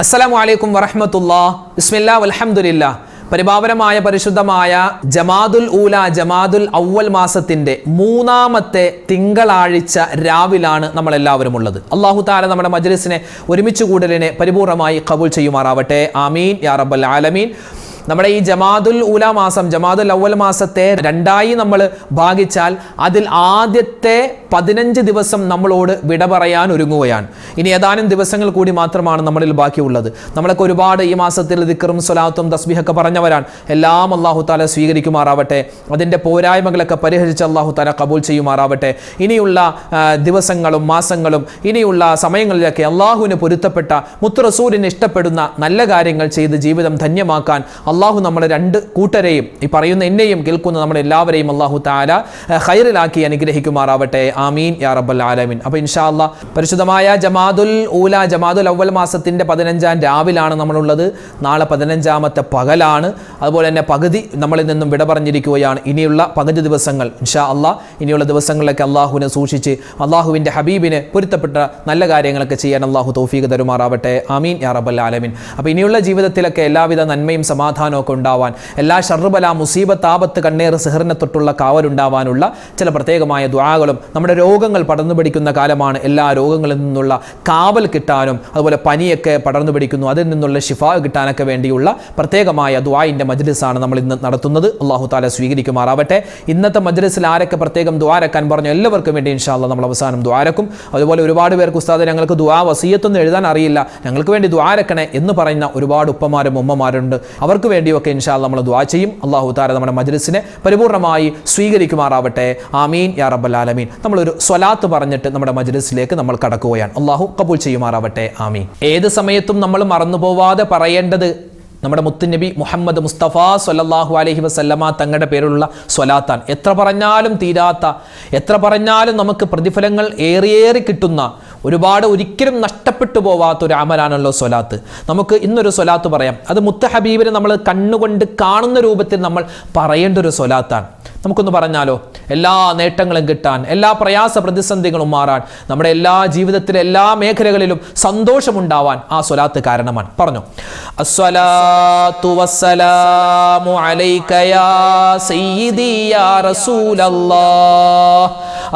അസ്സലാമു അലൈക്കും വറഹ്മത്തുള്ളാഹി. ബിസ്മില്ലാ വൽഹംദുലില്ലാ. പരിപാവനമായ പരിശുദ്ധമായ ജമാദുൽ ഊല ജമാദുൽ അവ്വൽ മാസത്തിന്റെ 3-ാമത്തെ തിങ്കളാഴ്ച രാവിലാണ് നമ്മളെല്ലാവരും ഉള്ളത്. അല്ലാഹു തആല നമ്മുടെ മജ്ലിസിനെ ഒരുമിച്ച് കൂടലിനെ പരിപൂർണമായി ഖബൂൽ ചെയ്യുമാറാവട്ടെ. ആമീൻ യാ റബ്ബൽ ആലമീൻ. നമ്മുടെ ഈ ജമാദുൽ ഊല മാസം, ജമാദുൽ അവ്വൽ മാസത്തെ രണ്ടായി നമ്മൾ ഭാഗിച്ചാൽ അതിൽ ആദ്യത്തെ 15 ദിവസം നമ്മളോട് വിട പറയാൻ ഒരുങ്ങുകയാണ്. ഇനി ഏതാനും ദിവസങ്ങൾ കൂടി മാത്രമാണ് നമ്മളിൽ ബാക്കിയുള്ളത്. നമ്മളൊക്കെ ഒരുപാട് ഈ മാസത്തിൽ ദിക്റും സ്വലാത്തും തസ്ബീഹൊക്കെ പറഞ്ഞവരാണ്. എല്ലാം അല്ലാഹു തആല സ്വീകരിക്കുമാറാവട്ടെ. അതിൻ്റെ പോരായ്മകളൊക്കെ പരിഹരിച്ച് അല്ലാഹു തആല ഖബൂൽ ചെയ്യുമാറാവട്ടെ. ഇനിയുള്ള ദിവസങ്ങളും മാസങ്ങളും ഇനിയുള്ള സമയങ്ങളിലൊക്കെ അല്ലാഹുവിന് പൊരുത്തപ്പെട്ട മുത്ത് റസൂലിന് ഇഷ്ടപ്പെടുന്ന നല്ല കാര്യങ്ങൾ ചെയ്ത് ജീവിതം ധന്യമാക്കാൻ അല്ലാഹു നമ്മളെ രണ്ട് കൂട്ടരെയും, ഈ പറയുന്ന എന്നെയും കേൾക്കുന്ന നമ്മളെല്ലാവരെയും അല്ലാഹു തആല ഖൈറിലാക്കി അനുഗ്രഹിക്കുമാറാവട്ടെ. ആമീൻ യാ റബ്ബൽ ആലമീൻ. അപ്പോൾ ഇൻഷാ അല്ലാഹ് പരിശുദ്ധമായ ജമാദുൽ ഊല ജമാദുൽ അവ്വൽ മാസത്തിന്റെ 15-ാം രാവിലാണ് നമ്മളുള്ളത്. നാളെ 15-ാമത്തെ പകലാണ്. അതുപോലെ തന്നെ പകുതി നമ്മളിൽ നിന്നും വിട പറഞ്ഞിരിക്കുകയാണ്. ഇനിയുള്ള പകുതി ദിവസങ്ങൾ ഇൻഷാ അല്ലാഹ്, ഇനിയുള്ള ദിവസങ്ങളിലൊക്കെ അല്ലാഹുവിനെ സൂക്ഷിച്ച് അല്ലാഹുവിൻ്റെ ഹബീബിന് പൊരുത്തപ്പെട്ട നല്ല കാര്യങ്ങളൊക്കെ ചെയ്യാൻ അല്ലാഹു തൗഫീഖ് തരുമാറാവട്ടെ. ആമീൻ യാ റബ്ബൽ ആലമീൻ. അപ്പോൾ ഇനിയുള്ള ജീവിതത്തിലൊക്കെ എല്ലാവിധ നന്മയും സമാധാനമൊക്കെ ഉണ്ടാവാൻ, എല്ലാ ഷർബല മുസീബത്ത് ആപത്ത് കണ്ണേറ് സിഹറിനെ തൊട്ടുള്ള കാവലുണ്ടാവാനുള്ള ചില പ്രത്യേകമായ ദുആകളും, നമ്മുടെ രോഗങ്ങൾ പടർന്നു പിടിക്കുന്ന കാലമാണ്, എല്ലാ രോഗങ്ങളിൽ നിന്നുള്ള കാവൽ കിട്ടാനും അതുപോലെ പനിയൊക്കെ പടർന്നു പിടിക്കുന്നു, അതിൽ നിന്നുള്ള ശിഫാ കിട്ടാനൊക്കെ വേണ്ടിയുള്ള പ്രത്യേകമായ ദുആഇൻ്റെ മജ്ലിസാണ് നമ്മൾ ഇന്ന് നടത്തുന്നത്. അല്ലാഹു തആല സ്വീകരിക്കുമാറാവട്ടെ. ഇന്നത്തെ മജ്ലിസിൽ ആരൊക്കെ പ്രത്യേകം ദുആരക്കാൻ പറഞ്ഞു എല്ലാവർക്കും വേണ്ടി ഇൻഷാ അല്ലാഹ് നമ്മൾ അവസാനം ദുആരക്കും. അതുപോലെ ഒരുപാട് പേർക്ക് ഉസ്താദ് ഞങ്ങൾക്ക് ദുആ വസിയത്തൊന്നും എഴുതാൻ അറിയില്ല, ഞങ്ങൾക്ക് വേണ്ടി ദുആരക്കണേ എന്ന് പറയുന്ന ഒരുപാട് ഉപ്പമാരും ഉമ്മമാരുണ്ട്. അവർക്ക് വേണ്ടിയൊക്കെ ഇൻഷാ അല്ലാഹ് നമ്മൾ ദുആ ചെയ്യും. അല്ലാഹു തആല നമ്മുടെ മജ്ലിസിനെ പരിപൂർണമായി സ്വീകരിക്കുമാറാവട്ടെ. ആമീൻ യാ റബ്ബൽ ആലമീൻ. നമ്മളൊരു സ്വലാത്ത് പറഞ്ഞിട്ട് നമ്മുടെ മജ്ലിസിലേക്ക് നമ്മൾ കടക്കുകയാണ്. അല്ലാഹു ഖബൂൽ ചെയ്യുമാറാവട്ടെ. ആമീൻ. ഏത് സമയത്തും നമ്മൾ മറന്നുപോവാതെ പറയേണ്ടത് നമ്മുടെ മുത്തുനബി മുഹമ്മദ് മുസ്തഫ സ്വല്ലല്ലാഹു അലൈഹി വസല്ലമ തങ്ങളുടെ പേരിലുള്ള സ്വലാത്താണ്. എത്ര പറഞ്ഞാലും തീരാത്ത, എത്ര പറഞ്ഞാലും നമുക്ക് പ്രതിഫലങ്ങൾ ഏറിയേറി കിട്ടുന്ന, ഒരുപാട് ഒരിക്കലും നഷ്ടപ്പെട്ടു പോവാത്ത ഒരു അമലാണല്ലോ സ്വലാത്ത്. നമുക്ക് ഇന്നൊരു സ്വലാത്ത് പറയാം. അത് മുത്ത് ഹബീബിനെ നമ്മൾ കണ്ണുകൊണ്ട് കാണുന്ന രൂപത്തിൽ നമ്മൾ പറയേണ്ട ഒരു സ്വലാത്താണ്. നമുക്കൊന്ന് പറഞ്ഞാലോ? എല്ലാ നേട്ടങ്ങളും കിട്ടാൻ, എല്ലാ പ്രയാസ പ്രതിസന്ധികളും മാറാൻ, നമ്മുടെ എല്ലാ ജീവിതത്തിലെ എല്ലാ മേഖലകളിലും സന്തോഷമുണ്ടാവാൻ ആ സ്വലാത്ത് കാരണമാണ്. പറഞ്ഞു. അസ്സലാത്തു വസ്സലാമു അലൈക യാ സയ്യിദി യാ റസൂലല്ലാഹ്.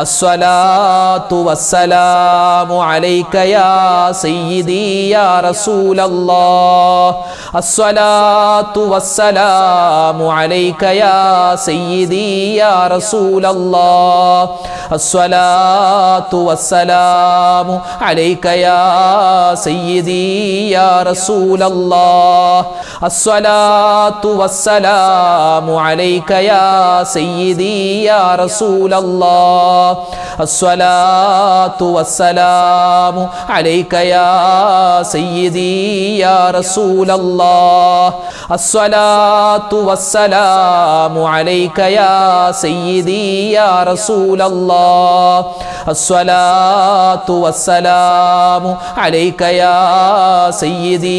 അസ്സലാത്തു വസ്സലാമു അലൈക യാ സയ്യിദി യാ റസൂലല്ലാഹ്. അസ്സലാത്തു വസ്സലാമു അലൈക യാ സയ്യിദി യാ റസൂലല്ലാഹ്. അസ്സലാത്തു വസ്സലാമു അലൈക യാ സയ്യിദി യാ റസൂലല്ലാഹ്. അസ്സലാത്തു വസ്സലാമു അലൈക യാ സയ്യിദി യാ റസൂലല്ലാഹ്. അസ്സലാത്തു വസ്സലാമു അലൈക യാ സയ്യിദി യാ റസൂലല്ലാഹ്. അസ്സലാത്തു വസ്സലാമു അലൈക യാ സയ്യിദി യാ റസൂലല്ലാഹ്. അസ്സലാത്തു വസ്സലാമു അലൈക യാ സയ്യിദി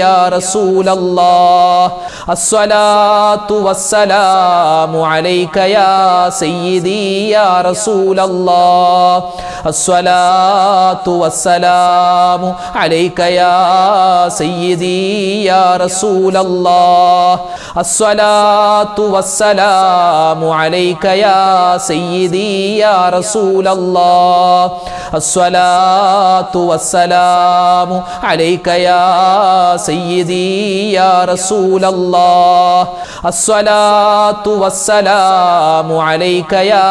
യാ റസൂലല്ലാഹ്. അസ്സലാത്തു വസ്സലാമു അലൈക യാ സയ്യിദി യാ റസൂലല്ലാഹ്. അസ്സലാത്തു വസ്സലാമു അലൈക യാ സയ്യിദി യാ റസൂലല്ലാഹ്. അസ്സലാത്തു വസ്സലാമു അലൈക യാ സയ്യിദി യാ റസൂലല്ലാഹ്. അസ്സലാത്തു വസ്സലാമു അലൈക യാ സയ്യിദി യാ റസൂലല്ലാഹ്. അസ്സലാത്തു വസ്സലാമു അലൈക യാ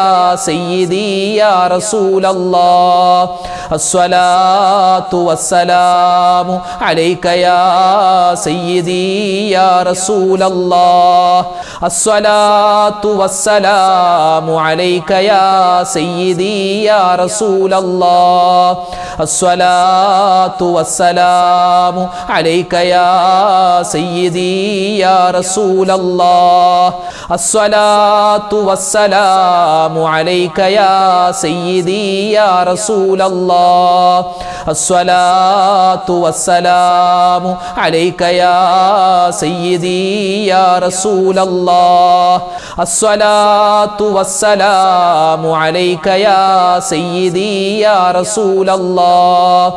സയ്യിദി യാ റസൂലല്ലാഹ്. അസ്സലാത്തു വസ്സലാമു അലൈക യാ സയ്യിദി യാ റസൂലല്ലാഹ്. അസ്സലാത്തു വസ്സലാമു അലൈക യാ സയ്യിദി യാ റസൂലല്ലാഹ്. അസ്സലാത്തു വസ്സലാമു അലൈക യാ സയ്യിദി യാ റസൂലല്ലാഹ് അസ്സലാത്തു വസ്സലാമു അലൈക യാ സയ്യിദി യാ റസൂലല്ലാഹ് അസ്സലാത്തു വസ്സലാമു അലൈക യാ സയ്യിദി യാ റസൂലല്ലാഹ് അസ്സലാത്തു വസ്സലാമു അലൈക യാ സയ്യിദി യാ റസൂലല്ലാഹ്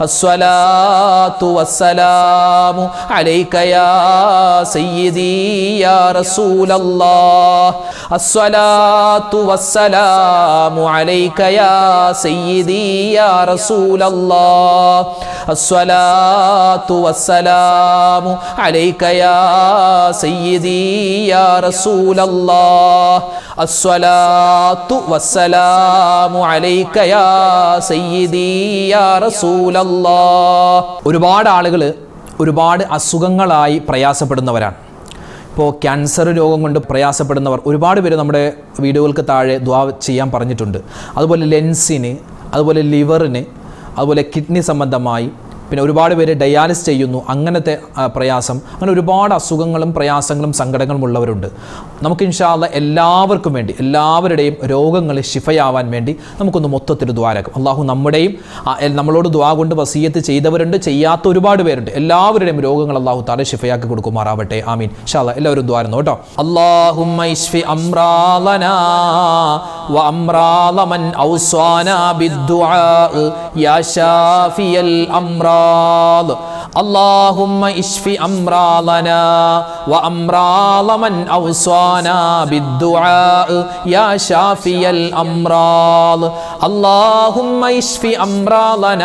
അസ്സലാത്തു വസ്സലാമു അലൈക യാ സയ്യിദി യാ റസൂലല്ലാഹ് അസ്സലാത്തു വസ്സലാമു അലൈക യാ സയ്യിദി യാ റസൂലല്ലാഹ് അസ്സലാത്തു വസ്സലാമു അലൈക യാ സയ്യിദി യാ റസൂലല്ലാഹ് അസ്സലാത്തു വസ്സലാമു അലൈക യാ സയ്യിദി യാ റസൂലല്ലാഹ്. ഒരുപാട് ആളുകൾ ഒരുപാട് അസുഖങ്ങളായി പ്രയാസപ്പെടുന്നവരാണ്. ഇപ്പോൾ ക്യാൻസർ രോഗം കൊണ്ട് പ്രയാസപ്പെടുന്നവർ ഒരുപാട് പേര് നമ്മുടെ വീഡിയോകൾക്ക് താഴെ ദുആ ചെയ്യാൻ പറഞ്ഞിട്ടുണ്ട്. അതുപോലെ ലെൻസിന്, അതുപോലെ ലിവറിന്, അതുപോലെ കിഡ്നി സംബന്ധമായി, പിന്നെ ഒരുപാട് പേര് ഡയാലിസിസ് ചെയ്യുന്നു, അങ്ങനത്തെ പ്രയാസം, അങ്ങനെ ഒരുപാട് അസുഖങ്ങളും പ്രയാസങ്ങളും സങ്കടങ്ങളും ഉള്ളവരുണ്ട്. നമുക്ക് ഇൻഷാ അല്ലാഹ് എല്ലാവർക്കും വേണ്ടി, എല്ലാവരുടെയും രോഗങ്ങൾ ശിഫയാവാൻ വേണ്ടി നമുക്കൊന്ന് മൊത്തത്തിൽ ദുആരക്കും. അള്ളാഹു നമ്മുടെയും നമ്മളോട് ദുആ കൊണ്ട് വസിയത്ത് ചെയ്തവരുണ്ട്, ചെയ്യാത്ത ഒരുപാട് പേരുണ്ട്. എല്ലാവരുടെയും രോഗങ്ങൾ അള്ളാഹു തആല ശിഫയാക്കി കൊടുക്കുമാറാവട്ടെ. ആമീൻ. ഇൻഷാ അല്ലാഹ് എല്ലാവരും ദുആരുന്നു കേട്ടോ. അല്ലാഹുമ്മ ഇശ്ഫി അംറാലനാ വ അംറാല മൻ ഔസാനാ ബിദ്ദുആ യാ ശാഫിയൽ അംറാ. اللهم اشف امراضنا وامراض من اوصانا بالدعاء يا شافي الامراض. اللهم اشف امراضنا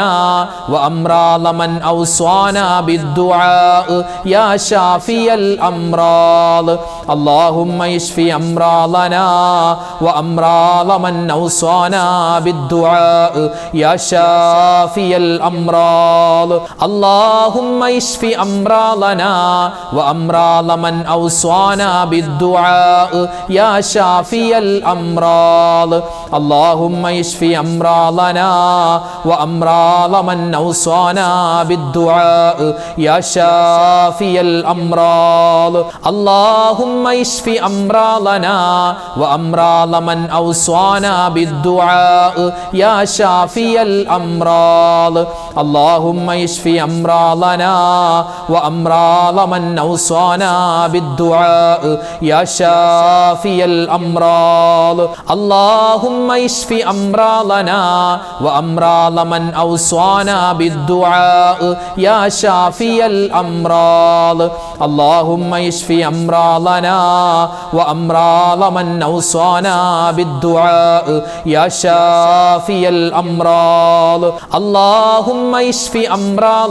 وامراض من اوصانا بالدعاء يا شافي الامراض. اللهم اشف امراضنا وامراض من اوصانا بالدعاء يا شافي الامراض. اللهم اشف امراضنا وامراض من اوصانا بالدعاء يا شافي الامراض. اللهم اشف امراضنا وامراض من اوصانا بالدعاء يا شافي الامراض. اللهم اشف امراضنا وامراض من اوصانا بالدعاء يا شافي الامراض. اللهم اشف امراضنا وامراض من اوصانا بالدعاء يا شافي الامراض. اللهم اشف امراضنا وامراض من اوصانا بالدعاء يا شافي الامراض. اللهم اشف امراضنا وامراض من اوصانا بالدعاء يا شافي الامراض. اللهم اشف امراضنا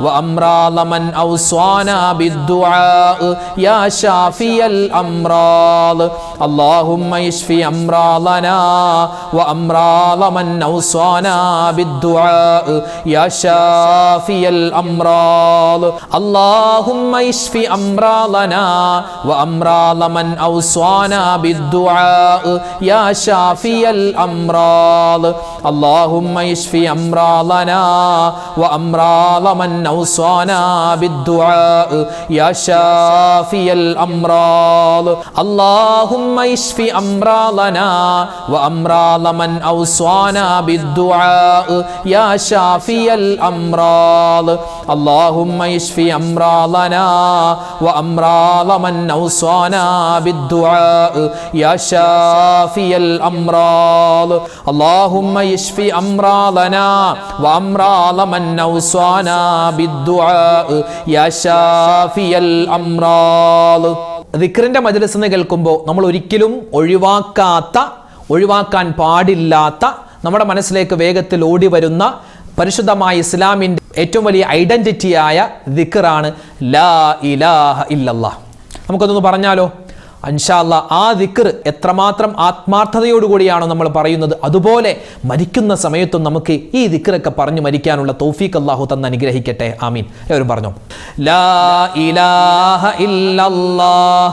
وامراض من اوصانا بالدعاء يا شافي الامراض. اللهم اشف امراضنا وامراض من اوصانا بالدعاء يا شافي الامراض. اللهم اشف امراضنا وامراض من اوصانا بالدعاء يا شافي الامراض. اللهم اشف امراضنا وامراض من اوصانا بالدعاء يا شافي الامراض. اللهم اشف امراضنا وامراض من اوصانا بالدعاء يا شافي الامراض. اللهم اشف امراضنا وامراض من اوصانا بالدعاء يا شافي الامراض. اللهم اشف امراضنا وامراض من اوصانا بالدعاء يا شافي الامراض. ദിക്റിന്റെ മജ്‌ലിസ് എന്ന് കേൾക്കുമ്പോൾ നമ്മൾ ഒരിക്കലും ഒഴിവാക്കാൻ പാടില്ലാത്ത, നമ്മുടെ മനസ്സിലേക്ക് വേഗത്തിൽ ഓടി വരുന്ന പരിശുദ്ധമായ ഇസ്ലാമിൻ്റെ ഏറ്റവും വലിയ ഐഡന്റിറ്റിയായ ദിക്റാണ് ലാ ഇലാഹ ഇല്ലല്ലാഹ്. നമുക്കൊന്ന് പറഞ്ഞാലോ? ഇൻഷാ അല്ലാഹ് ആ ദിക്ർ എത്രമാത്രം ആത്മാർത്ഥതയോടുകൂടിയാണോ നമ്മൾ പറയുന്നത്, അതുപോലെ മരിക്കുന്ന സമയത്തും നമുക്ക് ഈ ദിക്റൊക്കെ പറഞ്ഞു മരിക്കാനുള്ള തൗഫീഖ് അല്ലാഹു തന്ന് അനുഗ്രഹിക്കട്ടെ. ആമീൻ. എല്ലാവരും പറഞ്ഞു ലാ ഇലാഹ ഇല്ലല്ലാഹ്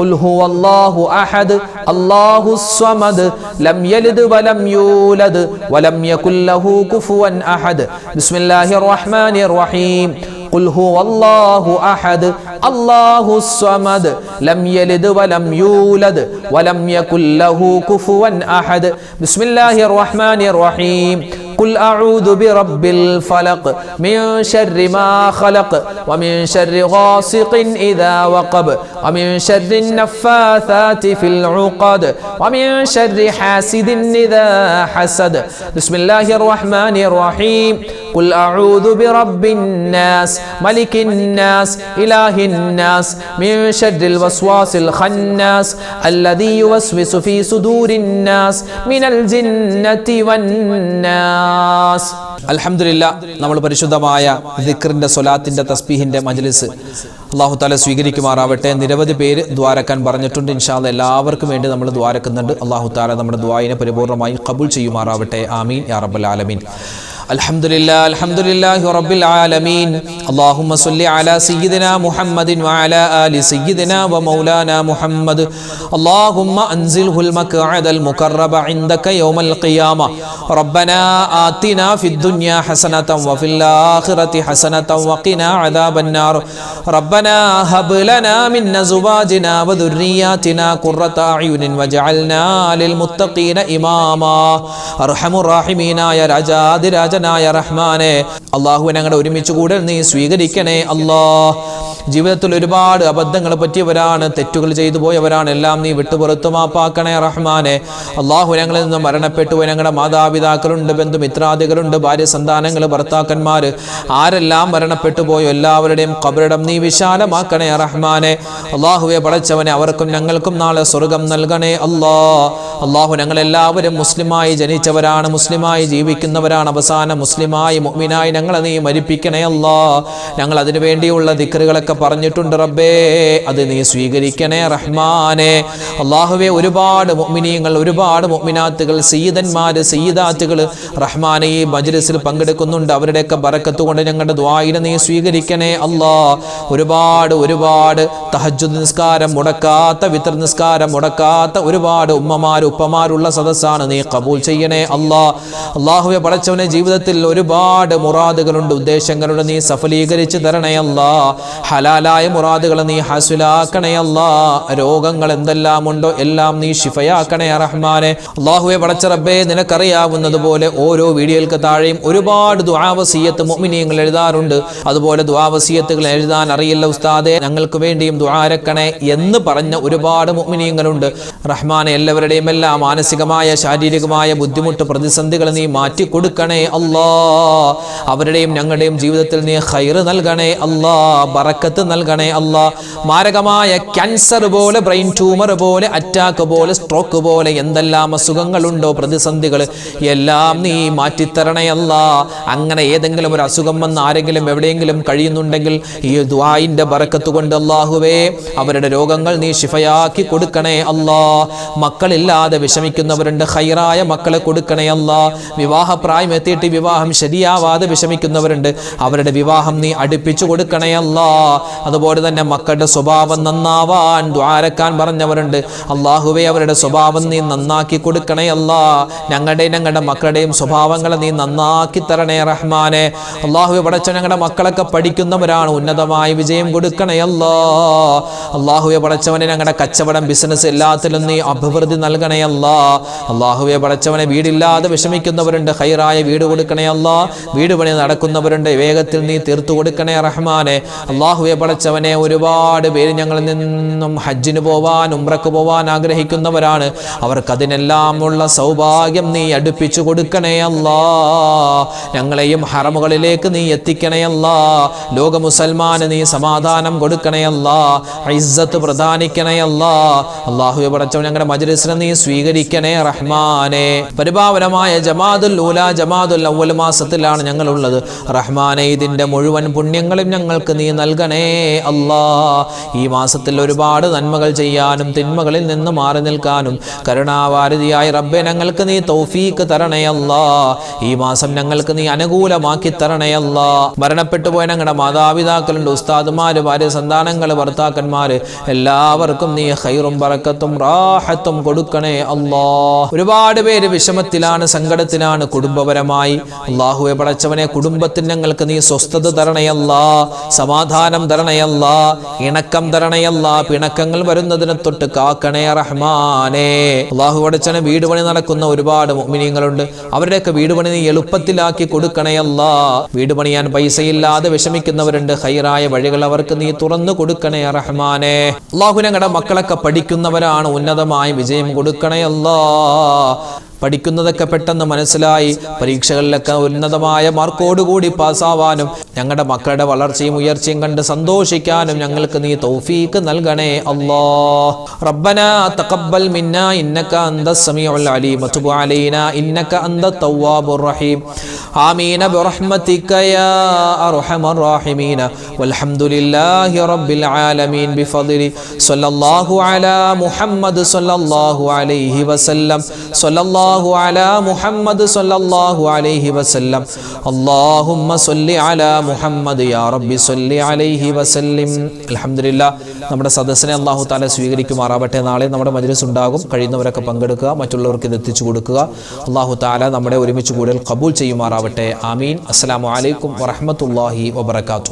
ഖുൽ ഹുവല്ലാഹു അഹദ് അല്ലാഹുസ് സ്വമദ് ലം യലിദ് വലം യൂലദ് വലം യകുൽ ലഹു കുഫുവൻ അഹദ്. ബിസ്മില്ലാഹിർ റഹ്മാനിർ റഹീം. ഖുൽ ഹുവല്ലാഹു അഹദ് അല്ലാഹുസ് സ്വമദ് ലം യലിദ് വലം യൂലദ് വലം യകുൽ ലഹു കുഫുവൻ അഹദ്. ബിസ്മില്ലാഹിർ റഹ്മാനിർ റഹീം. قل أعوذ برب الفلق من شر ما خلق ومن شر غاسق إذا وقب ومن شر النفاثات في العقد ومن شر حاسد إذا حسد. بسم الله الرحمن الرحيم. قل أعوذ برب الناس ملك الناس إله الناس من شر الوسواس الخناس الذي يوسوس في صدور الناس من الجنة والناس. അൽഹംദുലില്ലാ, നമ്മൾ പരിശുദ്ധമായ ദിക്റിന്റെ സ്വലാത്തിന്റെ തസ്ബീഹിന്റെ മജ്ലിസ് അല്ലാഹു തആല സ്വീകരിക്കുമാറാവട്ടെ. നിരവധി പേര് ദുആരക്കാൻ പറഞ്ഞിട്ടുണ്ട്. ഇൻഷാ അല്ലാഹ് എല്ലാവർക്കും വേണ്ടി നമ്മൾ ദുആരക്കുന്നുണ്ട്. അല്ലാഹു തആല നമ്മുടെ ദുആയിനെ പരിപൂർണമായി ഖബൂൽ ചെയ്യുമാറാവട്ടെ. ആമീൻ യാ റബ്ബൽ ആലമീൻ. അൽഹംദുലില്ലാഹി റബ്ബിൽ ആലമീൻ. അല്ലാഹുമ്മ സ്വല്ലി അലാ സയ്യിദിനാ മുഹമ്മദിൻ വഅലാ ആലി സയ്യിദിനാ വമൗലാനാ മുഹമ്മദ്. അല്ലാഹുമ്മ അൻസിൽഹുൽ മഖ്അദൽ മുഖറബ ഇൻദക യൗമൽ ഖിയാമ. റബ്ബനാ ആതിനാ ഫിദ് ദുനിയാ ഹസനതൻ വഫിൽ ആഖിറതി ഹസനതൻ വഖിനാ അദാബന്നാർ. റബ്ബനാ ഹബ് ലനാ മിൻ അസ്വാജിനാ വദുർരിയാതിനാ ഖുർറത അയുനിൻ വജഅൽനാ ലിൽ മുത്തഖീന ഇമാമാ. അർഹമുർ റഹീമീനായ രാജാതിരാജ റഹ്മാനെ, അള്ളാഹുവെ ഞങ്ങളുടെ ഒരുമിച്ച് കൂടൽ നീ സ്വീകരിക്കണേ അല്ലാഹ്. ജീവിതത്തിൽ ഒരുപാട് അബദ്ധങ്ങൾ പറ്റിയവരാണ്, തെറ്റുകൾ ചെയ്തു പോയവരാണ്. എല്ലാം നീ വിട്ടുപുറത്തു മാപ്പാക്കണേ റഹ്മാനെ. അള്ളാഹു ഞങ്ങളിൽ നിന്ന് മരണപ്പെട്ടു പോയി ഞങ്ങളുടെ മാതാപിതാക്കളുണ്ട്, ബന്ധുമിത്രാദികളുണ്ട്, ഭാര്യ സന്താനങ്ങൾ, ഭർത്താക്കന്മാർ, ആരെല്ലാം മരണപ്പെട്ടു പോയോ എല്ലാവരുടെയും ഖബറിടം നീ വിശാലമാക്കണേ റഹ്മാനെ. അള്ളാഹുവെ പടച്ചവനെ, അവർക്കും ഞങ്ങൾക്കും നാളെ സ്വർഗം നൽകണേ അല്ലാഹ്. അള്ളാഹു ഞങ്ങളെല്ലാവരും മുസ്ലിമായി ജനിച്ചവരാണ്, മുസ്ലിമായി ജീവിക്കുന്നവരാണ്. അവസാനം മുസ്ലിമായി മുഅ്മിനായി ഞങ്ങളെ നീ മരിപ്പിക്കണേ അല്ലാഹ്. ഞങ്ങൾ അതിനു വേണ്ടിയുള്ള ദിക്റുകളൊക്കെ പറഞ്ഞിട്ടുണ്ട് റബ്ബേ, അത് നീ സ്വീകരിക്കണേ റഹ്മാനെ. അല്ലാഹുവേ, ഒരുപാട് മുഅ്മിനീങ്ങൾ, ഒരുപാട് മുഅ്മിനാത്തുകൾ, സയ്യിദന്മാര്, സയ്യിദാത്തുകൾ റഹ്മാനെ ഈ മജ്ലിസിൽ പങ്കെടുക്കുന്നുണ്ട്. അവരുടെയൊക്കെ ബറക്കത്ത് കൊണ്ട് ഞങ്ങളുടെ ദുആയിനെ നീ സ്വീകരിക്കണേ അല്ലാഹ്. ഒരുപാട് തഹജ്ജുദ് നിസ്കാരം മുടക്കാത്ത, വിത്ർ നിസ്കാരം മുടക്കാത്ത ഒരുപാട് ഉമ്മമാർ ഉപ്പമാരുള്ള സദസ്സാണ്, നീ ഖബൂൽ ചെയ്യണേ അല്ലാഹ്. അല്ലാഹുവേ പടച്ചവനെ, ജീവിതത്തിൽ ഒരുപാട് മുറാദുകളുണ്ട്, ഉദ്ദേശങ്ങളുണ്ട്, നീ സഫലീകരിച്ച് തരണേ അല്ലാഹ്. ഹലാലായ മുറാദുകൾ നീ ഹാസിലാക്കണേ അല്ലാഹ്. രോഗങ്ങൾ എന്തെല്ലാം ഉണ്ടോ എല്ലാം നീ ശിഫയാക്കണേ റഹ്മാനെ. അല്ലാഹുവേ പടച്ച റബ്ബേ, നിനക്കറിയാവുന്നതുപോലെ ഓരോ വീഡിയോകൾക്ക് താഴെയും ഒരുപാട് ദുആ വസിയ്യത്ത് മുഅ്മിനീങ്ങൾ എഴുതാറുണ്ട്. അതുപോലെ ദുആ വസിയ്യത്തുകൾ എഴുതാൻ അറിയില്ല ഉസ്താദേ, ഞങ്ങൾക്ക് വേണ്ടിയും ദുആരക്കണേ എന്ന് പറഞ്ഞ ഒരുപാട് മുഅ്മിനീങ്ങളുണ്ട് റഹ്മാനെ. എല്ലാവരുടെയും എല്ലാം മാനസികമായ ശാരീരികമായ ബുദ്ധിമുട്ട്, പ്രതിസന്ധികൾ നീ മാറ്റി കൊടുക്കണേ അല്ലാഹ്. അവരുടെയും ഞങ്ങളുടെയും ജീവിതത്തിൽ നീ ഖൈറ് നൽകണേ അല്ലാഹ്, ബറക്കത്ത് നൽകണേ അല്ലാഹ്. മാരകമായ ക്യാൻസർ പോലെ, ബ്രെയിൻ ട്യൂമർ പോലെ, അറ്റാക്ക് പോലെ, സ്ട്രോക്ക് പോലെ എന്തെല്ലാം അസുഖങ്ങളുണ്ടോ, പ്രതിസന്ധികൾ എല്ലാം നീ മാറ്റിത്തരണേ അല്ലാഹ്. അങ്ങനെ ഏതെങ്കിലും ഒരു അസുഖം വന്ന് ആരെങ്കിലും എവിടെയെങ്കിലും കഴിയുന്നുണ്ടെങ്കിൽ ഈ ദുആഇന്റെ ബറക്കത്ത് കൊണ്ട് അല്ലാഹുവേ അവരുടെ രോഗങ്ങൾ നീ ശിഫയാക്കി കൊടുക്കണേ അല്ലാഹ്. മക്കളില്ലാതെ വിഷമിക്കുന്നവരുണ്ട്, ഖൈറായ മക്കളെ കൊടുക്കണേ അല്ലാഹ്. വിവാഹപ്രായം എത്തിയിട്ട് വിവാഹം ശരിയാവാതെ വിഷമിക്കുന്നവരുണ്ട്, അവരുടെ വിവാഹം നീ അടുപ്പിച്ചു കൊടുക്കണേ അല്ലാഹ്. അതുപോലെ തന്നെ മക്കളുടെ സ്വഭാവം നന്നാവാൻ ദ്വാരക്കാൻ പറഞ്ഞവരുണ്ട്, അല്ലാഹുവേ അവരുടെ സ്വഭാവം നീ നന്നാക്കി കൊടുക്കണേ അല്ലാഹ്. ഞങ്ങളുടെ മക്കളുടെയും സ്വഭാവങ്ങളെ നീ നന്നാക്കി തരണേ റഹ്മാനെ. അല്ലാഹുവേ പടച്ചവനെ, ഞങ്ങളുടെ മക്കളൊക്കെ പഠിക്കുന്നവരാണ്, ഉന്നതമായ വിജയം കൊടുക്കണേ അല്ലാഹ്. അല്ലാഹുവേ പടച്ചവനെ, ഞങ്ങളുടെ കച്ചവടം, ബിസിനസ് എല്ലാത്തിലും നീ അഭിവൃദ്ധി നൽകണേ അല്ലാഹ്. അല്ലാഹുവേ പടച്ചവനെ, വീടില്ലാതെ വിഷമിക്കുന്നവരുണ്ട്, ഖൈറായ വീട് കൊടുക്കണേ അല്ലാഹ്. വീട് പണി നടക്കുന്നവരുണ്ട്, വേഗത്തിൽ നീ തീർത്തു കൊടുക്കണേ റഹ്മാനെ. അല്ലാഹുവേ പടച്ചവനെ, ഒരുപാട് പേര് ഞങ്ങളിൽ നിന്നും ഹജ്ജിന് പോവാൻ, ഉംറക്ക് പോവാൻ ആഗ്രഹിക്കുന്നവരാണ്. അവർക്കതിനെല്ലാം ഉള്ള സൗഭാഗ്യം നീ അടുപ്പിച്ചു കൊടുക്കണേ അല്ലാഹ്. ഞങ്ങളെയും ഹറമുകളിലേക്ക് നീ എത്തിക്കണേ അല്ലാഹ്. ലോക മുസൽമാന് നീ സമാധാനം കൊടുക്കണേ അല്ലാഹ്, ഇസ്സത്ത് പ്രദാനിക്കണേ അല്ലാഹ്. അല്ലാഹുവേ പടച്ചവനെ, ഞങ്ങളുടെ മജ്ലിസിനെ നീ സ്വീകരിക്കണേ റഹ്മാനെ. പരിപാവനമായ ജമാദുൽ ഊല ജമാദുൽ അവ്വൽ മാസത്തിലാണ് ഞങ്ങളുള്ളത് റഹ്മാനെ. ഇതിന്റെ മുഴുവൻ പുണ്യങ്ങളും ഞങ്ങൾക്ക് നീ നൽകണേ അല്ലാ. ഈ മാസത്തിൽ ഒരുപാട് നന്മകൾ ചെയ്യാനും തിന്മകളിൽ നിന്ന് മാറി നിൽക്കാനും കരുണാവാരിധിയായ റബ്ബെ ഞങ്ങൾക്ക് നീ തൗഫീക്ക് തരണേ അല്ലാ. ഈ മാസം ഞങ്ങൾക്ക് നീ അനുകൂലമാക്കി തരണേ അല്ലാ. മരണപ്പെട്ടു പോയ ഞങ്ങളുടെ മാതാപിതാക്കളുണ്ട്, ഉസ്താദുമാര്, ഭാര്യ, സന്താനങ്ങള്, ഭർത്താക്കന്മാര്, എല്ലാവർക്കും നീ ഖൈറും ബറക്കത്തും റാഹത്തും കൊടുക്കണേ അല്ലാ. ഒരുപാട് പേര് വിഷമത്തിലാണ്, സങ്കടത്തിലാണ് കുടുംബപരമായി. അല്ലാഹുവേ പടച്ചവനെ, കുടുംബത്തിന് ഞങ്ങൾക്ക് നീ സ്വസ്ഥത തരണയല്ലാ, സമാധാനം തരണയല്ലാ, ഇണക്കം തരണയല്ലാ. പിണക്കങ്ങൾ വരുന്നതിനെ തൊട്ട് കാക്കണേ റഹ്മാനേ. അല്ലാഹു പടച്ചവനെ, വീട് പണി നടക്കുന്ന ഒരുപാട് മുഅ്മിനീങ്ങളുണ്ട്. അവരുടെയൊക്കെ വീട് പണി നീ എളുപ്പത്തിലാക്കി കൊടുക്കണയല്ലാ. വീട് പണിയാൻ പൈസയില്ലാതെ വിഷമിക്കുന്നവരുണ്ട്, ഖൈറായ വഴികൾ അവർക്ക് നീ തുറന്നു കൊടുക്കണേ റഹ്മാനേ. അല്ലാഹു ഞങ്ങളുടെ മക്കളൊക്കെ പഠിക്കുന്നവരാണ്, ഉന്നതമായ വിജയം കൊടുക്കണേ അല്ലാ. പഠിക്കുന്നതൊക്കെ പെട്ടെന്ന് മനസ്സിലായി പരീക്ഷകളിലൊക്കെ ഉന്നതമായ മാർക്കോടുകൂടി പാസ്സാവാനും ഞങ്ങളുടെ മക്കളുടെ വളർച്ചയും ഉയർച്ചയും കണ്ട് സന്തോഷിക്കാനും ഞങ്ങൾക്ക് നീ തൗഫീക്ക് നൽകണേ അല്ലാഹ്. റബ്ബനാ തഖബ്ബൽ മിന്നാ ഇന്നക അന്തസ് സമീഉൽ അലീം വതുബ് അലൈനാ ഇന്നക അന്തത് തവ്വാബുർ റഹീം. ആമീൻ ബിറഹ്മതിക യാ അർഹമർ റഹീമീൻ. വൽഹംദുലില്ലാഹി റബ്ബിൽ ആലമീൻ ബിഫദ്ലി സ്വല്ലല്ലാഹു അലാ മുഹമ്മദ് സ്വല്ലല്ലാഹു അലൈഹി വസല്ലം സ്വല്ലല്ലാഹു على محمد صلى الله عليه وسلم. اللهم صل على محمد يا رب صل عليه وسلم. അൽഹംദുലില്ലാഹ്. നമ്മുടെ സദസ്സിനെ അല്ലാഹു തആല സ്വീകരിക്കുമാറാവട്ടെ. നാളെ നമ്മുടെ മജ്‌ലിസ് ഉണ്ടാകും. കഴിയുന്നവരൊക്കെ പങ്കെടുക്കുക, മറ്റുള്ളവർക്ക് ഇത് എത്തിച്ചു കൊടുക്കുക. അല്ലാഹു തആല നമ്മുടെ ഒരുമിച്ച് കൂടൽ ഖബൂൽ ചെയ്യുമാറാവട്ടെ. ആമീൻ. അസ്സലാമു അലൈക്കും വറഹ്മത്തുള്ളാഹി വബറകാതുഹു.